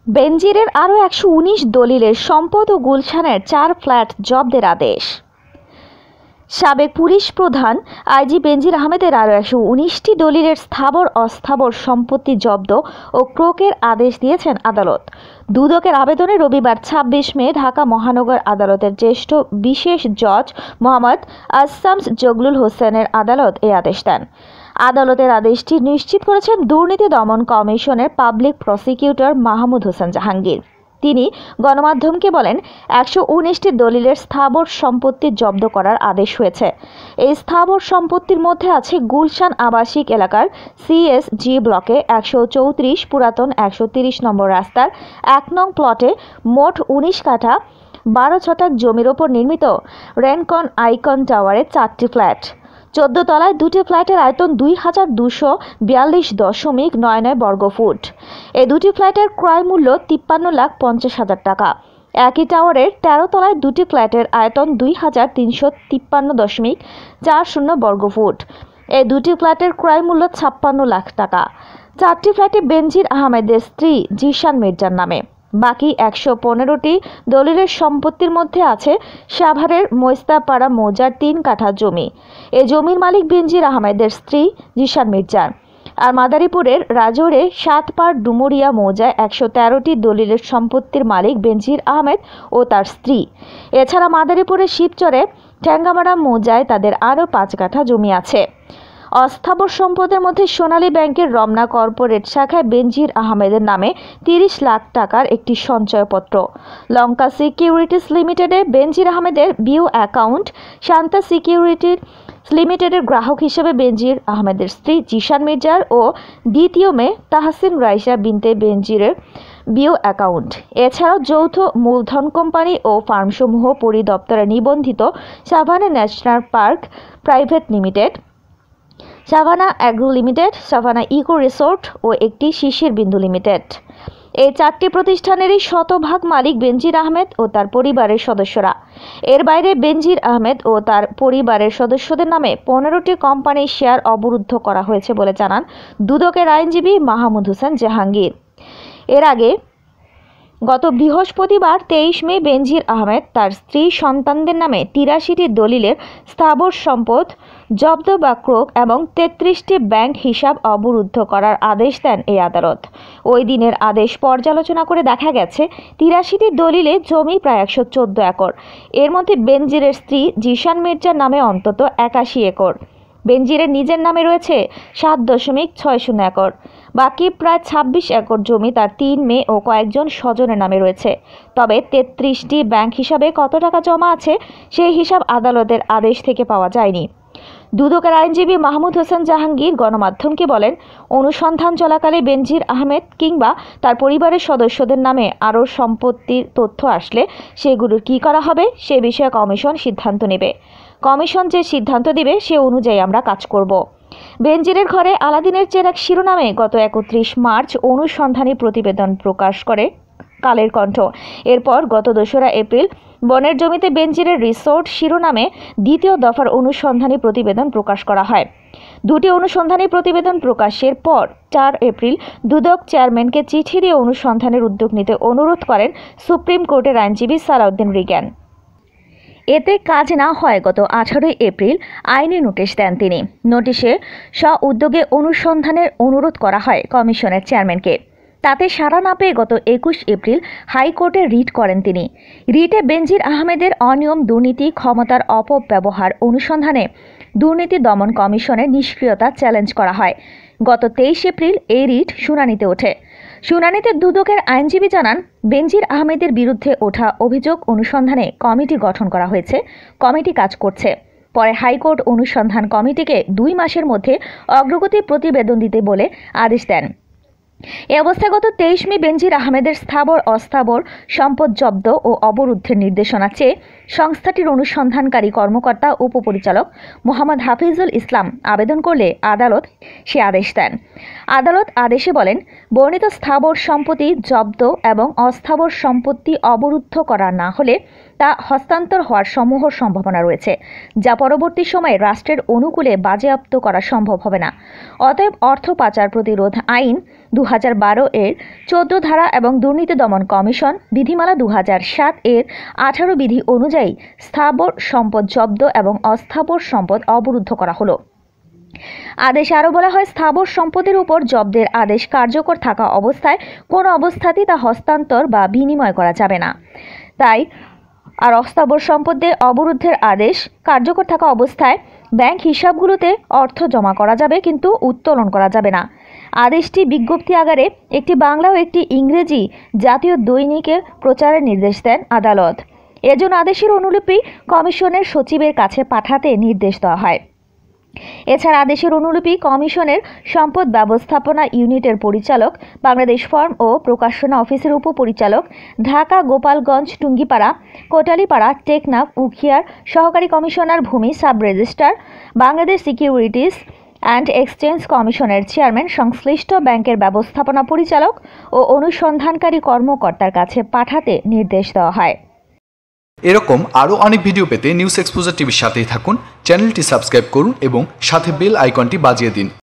বেনজিরের আরও ১১৯ দলিলের সম্পদ ও গুলশানের ৪ ফ্ল্যাট জব্দের আদেশ। সাবেক পুলিশ প্রধান আইজি বেনজির আহমেদের আরও ১১৯টি দলিলের স্থাবর অস্থাবর সম্পত্তি জব্দ ও ক্রোকের আদেশ দিয়েছেন আদালত। দুদকের আবেদনে রবিবার ২৬ মে ঢাকা মহানগর আদালতের জ্যেষ্ঠ বিশেষ জজ মোহাম্মদ আসামস জগলুল হোসেনের আদালত এই আদেশ দেন। আদালতের আদেশটি নিশ্চিত করেছেন দুর্নীতি দমন কমিশনের পাবলিক প্রসিকিউটর মাহমুদ হোসেন জাহাঙ্গীর। তিনি গণমাধ্যমকে বলেন, ১১৯টি দলিলের স্থাবর সম্পত্তি জব্দ করার আদেশ হয়েছে। এই স্থাবর সম্পত্তির মধ্যে আছে গুলশান আবাসিক এলাকার CSG ব্লকে ১৩৪ পুরাতন ১৩০ নম্বর রাস্তার ১ নং প্লটে মোট ১৯ কাঠা ১২ ছটাক জমির ওপর নির্মিত রেনকন আইকন টাওয়ারে ৪টি ফ্ল্যাট। ১৪ তলায় ২টি ফ্ল্যাটের আয়তন ২,২৪২.৯৯ বর্গফুট। এই দুটি ফ্ল্যাটের ক্রয় মূল্য ৫৩,৫০,০০০ টাকা। একই টাওয়ারের ১৩ তলায় ২টি ফ্ল্যাটের আয়তন ২,৩৫৩.৪০ বর্গফুট। এই দুটি ফ্ল্যাটের ক্রয় মূল্য ৫৬ লাখ টাকা। ৪টি ফ্ল্যাটে বেনজির আহমেদের স্ত্রী জিশান মির্জার নামে। বাকি ১১৫টি দলিলের সম্পত্তির মধ্যে আছে সাভারের মৈস্তাপাড়া মৌজার ৩ কাঠা জমি। এই জমির মালিক বেনজির আহমেদের স্ত্রী জিশান মির্জা। আর মাদারীপুরের রাজৌরে ৭ পাড় ডুমুরিয়া মৌজায় ১১৩টি দলিলের সম্পত্তির মালিক বেনজির আহমেদ ও তার স্ত্রী। এছাড়া মাদারীপুরের শিবচরে ঠ্যাঙ্গামারা মৌজায় তাদের আরও ৫ কাঠা জমি আছে। অস্থাবর সম্পদের মধ্যে সোনালী ব্যাংকের রমনা কর্পোরেট শাখায় বেনজির আহমেদের নামে ৩০ লাখ টাকার একটি সঞ্চয়পত্র, লঙ্কা সিকিউরিটিজ লিমিটেডে বেনজির আহমেদের বিও অ্যাকাউন্ট, শান্তা সিকিউরিটিজ লিমিটেডের গ্রাহক হিসেবে বেনজির আহমেদের স্ত্রী জিশান মির্জার ও দ্বিতীয় মেয়ে তাহসিন রাইসা বিনতে বেনজিরের বিও অ্যাকাউন্ট। এছাড়াও যৌথ মূলধন কোম্পানি ও ফার্মসমূহ পরিদপ্তরে নিবন্ধিত savannah national park private limited, savannah agro limited, savannah eco resort ও একটি শিশির বিন্দু লিমিটেড। এই ৪টি প্রতিষ্ঠানেরই শতভাগ মালিক বেনজির আহমেদ ও তার পরিবারের সদস্যরা। এর বাইরে বেনজির আহমেদ ও তার পরিবারের সদস্যদের নামে ১৫টি কোম্পানির শেয়ার অবরুদ্ধ করা হয়েছে বলে জানান দুদকের আইনজীবী মাহমুদ হোসেন জাহাঙ্গীর। এর আগে গত বৃহস্পতিবার ২৩ মে বেনজির আহমেদ তার স্ত্রী সন্তানদের নামে ৮৩টি দলিলের স্থাবর সম্পদ জব্দ বা ক্রোক এবং ৩৩টি ব্যাংক হিসাব অবরুদ্ধ করার আদেশ দেন এই আদালত। ওই দিনের আদেশ পর্যালোচনা করে দেখা গেছে ৮৩টি দলিলে জমি প্রায় ১১৪ একর। এর মধ্যে বেনজিরের স্ত্রী জিশান মির্জার নামে অন্তত ৮১ একর। বেনজিরের নিজের নামে রয়েছে ৭.৬০ একর। বাকি প্রায় ২৬ একর জমি তার ৩ মেয়ে ও কয়েকজন স্বজনের নামে রয়েছে। তবে ৩৩টি ব্যাংক হিসাবে কত টাকা জমা আছে সেই হিসাব আদালতের আদেশ থেকে পাওয়া যায়নি। দুদকের আইনজীবী মাহমুদ হোসেন জাহাঙ্গীর গণমাধ্যমকে বলেন, অনুসন্ধান চলাকালে বেনজির আহমেদ কিংবা তার পরিবারের সদস্যদের নামে আরও সম্পত্তির তথ্য আসলে সেগুলোর কী করা হবে সে বিষয়ে কমিশন সিদ্ধান্ত নেবে। কমিশন যে সিদ্ধান্ত দিবে সে অনুযায়ী আমরা কাজ করব। বেনজিরের ঘরে আলাদিনের চেরাগ শিরোনামে গত ৩১ মার্চ অনুসন্ধানী প্রতিবেদন প্রকাশ করে কালের কণ্ঠ। এরপর গত ২রা এপ্রিল বনের জমিতে বেনজিরের রিসোর্ট শিরোনামে দ্বিতীয় দফার অনুসন্ধানী প্রতিবেদন প্রকাশ করা হয়। দুটি অনুসন্ধানী প্রতিবেদন প্রকাশের পর ৪ এপ্রিল দুদক চেয়ারম্যানকে চিঠি দিয়ে অনুসন্ধানের উদ্যোগ নিতে অনুরোধ করেন সুপ্রিম কোর্টের আইনজীবী সালাউদ্দিন রিগান। এতে কাজ না হয় গত ১৮ এপ্রিল আইনি নোটিশ দেন তিনি। নোটিশে স্ব-উদ্যোগে অনুসন্ধানের অনুরোধ করা হয় কমিশনের চেয়ারম্যানকে। তাতে সাড়া না পেয়ে গত ২১ এপ্রিল হাইকোর্টে রিট করেন তিনি। রিটে বেনজির আহমেদের অনিয়ম, দুর্নীতি, ক্ষমতার অপব্যবহার অনুসন্ধানে দুর্নীতি দমন কমিশনের নিষ্ক্রিয়তা চ্যালেঞ্জ করা হয়। গত ২৩ এপ্রিল এই রিট শুনানিতে ওঠে। শুনানিতে দুদকের আইনজীবী জানান, বেনজির আহমেদের বিরুদ্ধে ওঠা অভিযোগ অনুসন্ধানে কমিটি গঠন করা হয়েছে। কমিটি কাজ করছে। পরে হাইকোর্ট অনুসন্ধান কমিটিকে ২ মাসের মধ্যে অগ্রগতি প্রতিবেদন দিতে বলে আদেশ দেন। এ অবস্থায় গত ২৩ মে বেনজির আহমেদের স্থাবর অস্থাবর সম্পদ জব্দ ও অবরুদ্ধের নির্দেশনা চেয়ে সংস্থাটির অনুসন্ধানকারী কর্মকর্তা উপপরিচালক মোহাম্মদ হাফিজুল ইসলাম আবেদন করলে আদালত সে আদেশ দেন। আদালত আদেশে বলেন, বর্ণিত স্থাবর সম্পত্তি জব্দ এবং অস্থাবর সম্পত্তি অবরুদ্ধ করা না হলে তা হস্তান্তর হওয়ার সমূহ সম্ভাবনা রয়েছে, যা পরবর্তী সময়ে রাষ্ট্রের অনুকূলে বাজেয়াপ্ত করা সম্ভব হবে না। অতএব অর্থ পাচার প্রতিরোধ আইন 2012 এর 14 ধারা এবং দুর্নীতি দমন কমিশন বিধিমালা 2007 এর 18 বিধি অনুযায়ী স্থাবর সম্পদ জব্দ এবং অস্থাবর সম্পদ অবরুদ্ধ করা হলো। আদেশে আরও বলা হয়, স্থাবর সম্পদের উপর জব্দের আদেশ কার্যকর থাকা অবস্থায় কোনো অবস্থাতেই তা হস্তান্তর বা বিনিময় করা যাবে না। তাই আর অস্থাবর সম্পদের অবরুদ্ধের আদেশ কার্যকর থাকা অবস্থায় ব্যাংক হিসাবগুলোতে অর্থ জমা করা যাবে, কিন্তু উত্তোলন করা যাবে না। আদেশটি বিজ্ঞপ্তি আকারে একটি বাংলা ও একটি ইংরেজি জাতীয় দৈনিকের প্রচারের নির্দেশ দেন আদালত। এজন্য আদেশের অনুলিপি কমিশনের সচিবের কাছে পাঠাতে নির্দেশ দেওয়া হয়। এছাড়া আদেশের অনুলিপি কমিশনের সম্পদ ব্যবস্থাপনা ইউনিটের পরিচালক, বাংলাদেশ ফর্ম ও প্রকাশনা অফিসের উপপরিচালক, ঢাকা, গোপালগঞ্জ, টুঙ্গিপাড়া, কোটালীপাড়া, টেকনাফ, উখিয়ার সহকারী কমিশনার ভূমি, sub registrar, Bangladesh securities and exchange কমিশনের চেয়ারম্যান, সংশ্লিষ্ট ব্যাংকের ব্যবস্থাপনা পরিচালক ও অনুসন্ধানকারী কর্মকর্তার কাছে পাঠাতে নির্দেশ দেওয়া হয়। এরকম আরও অনেক ভিডিও পেতে নিউজ এক্সপোজার টিভির সাথেই থাকুন। চ্যানেলটি সাবস্ক্রাইব করুন এবং সাথে বেল আইকনটি বাজিয়ে দিন।